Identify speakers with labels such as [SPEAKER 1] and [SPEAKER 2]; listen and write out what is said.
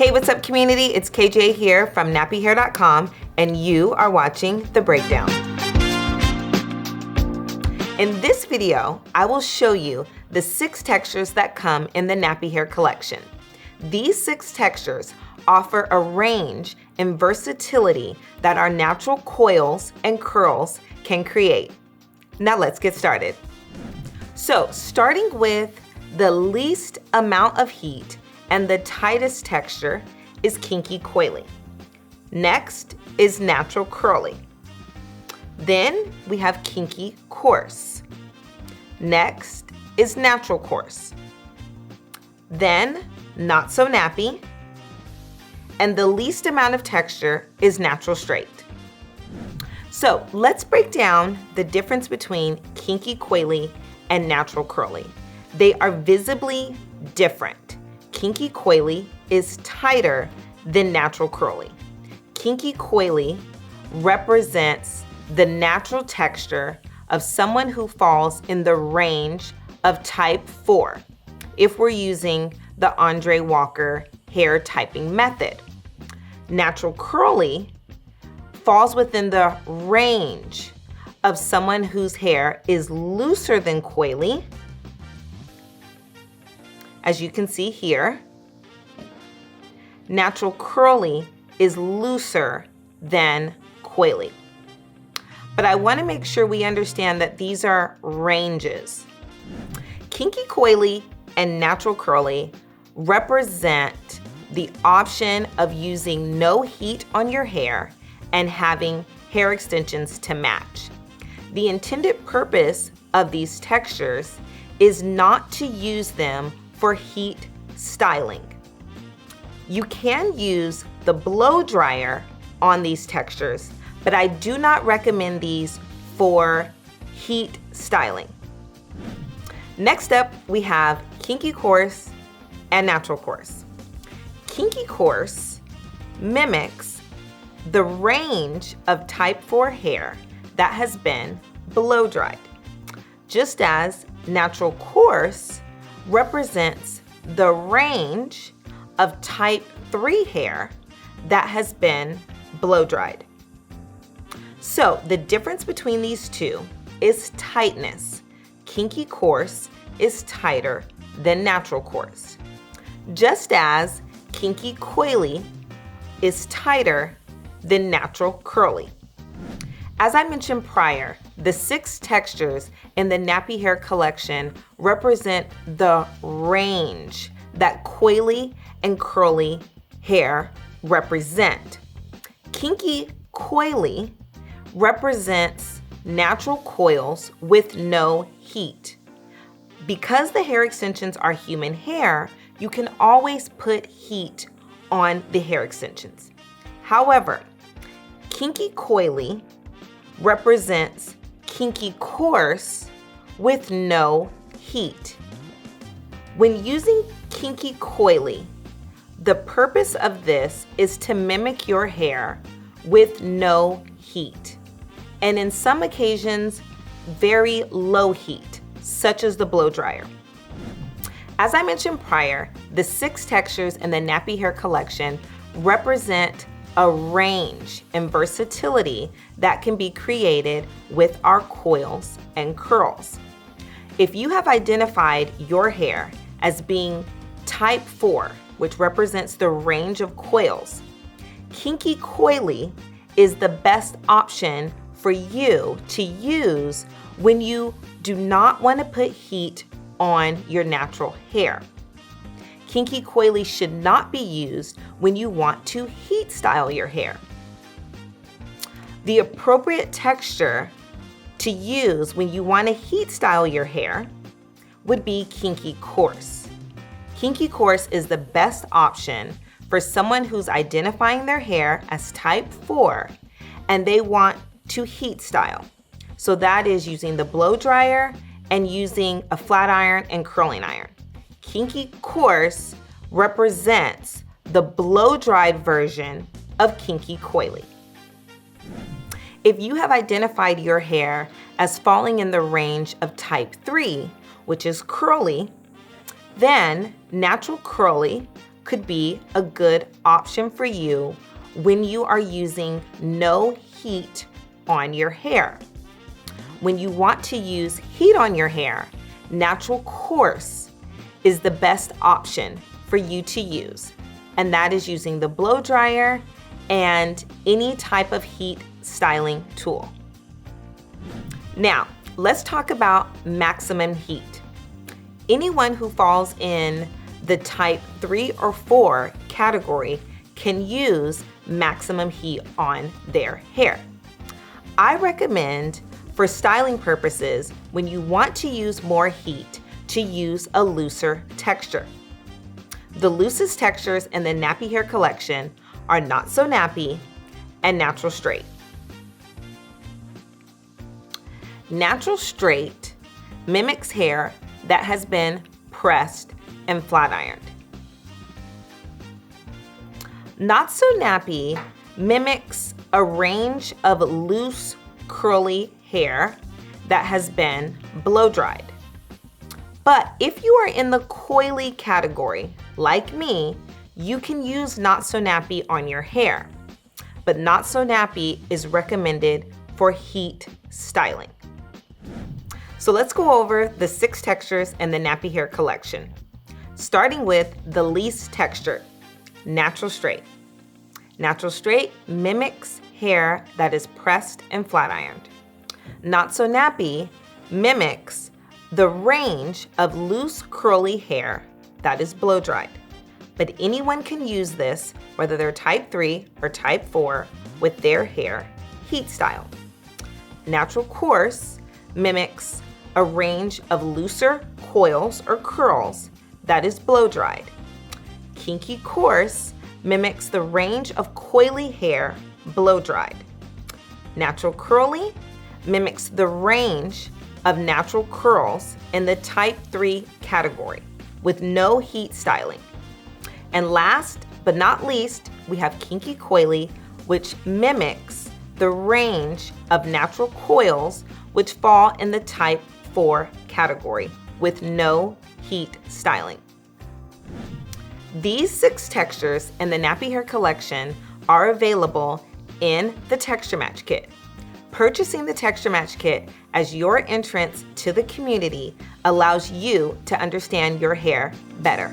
[SPEAKER 1] Hey, what's up, community? It's KJ here from nappyhair.com, and you are watching The Breakdown. In this video, I will show you the 6 textures that come in the Knappy Hair collection. These 6 textures offer a range and versatility that our natural coils and curls can create. Now let's get started. So, starting with the least amount of heat and the tightest texture is kinky coily. Next is natural curly. Then we have kinky coarse. Next is natural coarse. Then not so nappy. And the least amount of texture is natural straight. So let's break down the difference between kinky coily and natural curly. They are visibly different. Kinky coily is tighter than natural curly. Kinky coily represents the natural texture of someone who falls in the range of type 4 if we're using the Andre Walker hair typing method. Natural curly falls within the range of someone whose hair is looser than coily, as you can see here. Natural curly is looser than coily. But I want to make sure we understand that these are ranges. Kinky coily and natural curly represent the option of using no heat on your hair and having hair extensions to match. The intended purpose of these textures is not to use them for heat styling. You can use the blow dryer on these textures, but I do not recommend these for heat styling. Next up, we have kinky coarse and natural coarse. Kinky coarse mimics the range of type 4 hair that has been blow dried, just as natural coarse represents the range of type 3 hair that has been blow dried. So the difference between these two is tightness. Kinky coarse is tighter than natural coarse, just as kinky coily is tighter than natural curly. As I mentioned prior, the 6 textures in the Knappy Hair collection represent the range that coily and curly hair represent. Kinky coily represents natural coils with no heat. Because the hair extensions are human hair, you can always put heat on the hair extensions. However, kinky coily represents kinky coarse with no heat. When using kinky coily, the purpose of this is to mimic your hair with no heat, and in some occasions, very low heat, such as the blow dryer. As I mentioned prior, the 6 textures in the Knappy Hair collection represent a range and versatility that can be created with our coils and curls. If you have identified your hair as being type 4, which represents the range of coils, kinky coily is the best option for you to use when you do not want to put heat on your natural hair. Kinky coily should not be used when you want to heat style your hair. The appropriate texture to use when you want to heat style your hair would be kinky coarse. Kinky coarse is the best option for someone who's identifying their hair as type 4 and they want to heat style. So that is using the blow dryer and using a flat iron and curling iron. Kinky coarse represents the blow dried version of kinky coily. If you have identified your hair as falling in the range of type 3, which is curly, then natural curly could be a good option for you when you are using no heat on your hair. When you want to use heat on your hair, natural coarse is the best option for you to use, and that is using the blow dryer and any type of heat styling tool. Now, let's talk about maximum heat. Anyone who falls in the type 3 or 4 category can use maximum heat on their hair. I recommend for styling purposes, when you want to use more heat, to use a looser texture. The loosest textures in the nappy hair collection are Not So Nappy and Natural Straight. Natural Straight mimics hair that has been pressed and flat ironed. Not So Nappy mimics a range of loose, curly hair that has been blow dried. But if you are in the coily category, like me, you can use Not So Nappy on your hair. But Not So Nappy is recommended for heat styling. So let's go over the 6 textures in the nappy hair collection. Starting with the least textured, Natural Straight. Natural Straight mimics hair that is pressed and flat ironed. Not So Nappy mimics the range of loose curly hair that is blow dried. But anyone can use this, whether they're type 3 or type 4, with their hair heat styled. Natural Coarse mimics a range of looser coils or curls that is blow dried. Kinky Coarse mimics the range of coily hair blow dried. Natural Curly mimics the range of natural curls in the type 3 category with no heat styling. And last but not least, we have Kinky Coily, which mimics the range of natural coils which fall in the type 4 category with no heat styling. These 6 textures in the nappy hair collection are available in the Texture Match Kit. Purchasing the Texture Match Kit as your entrance to the community allows you to understand your hair better.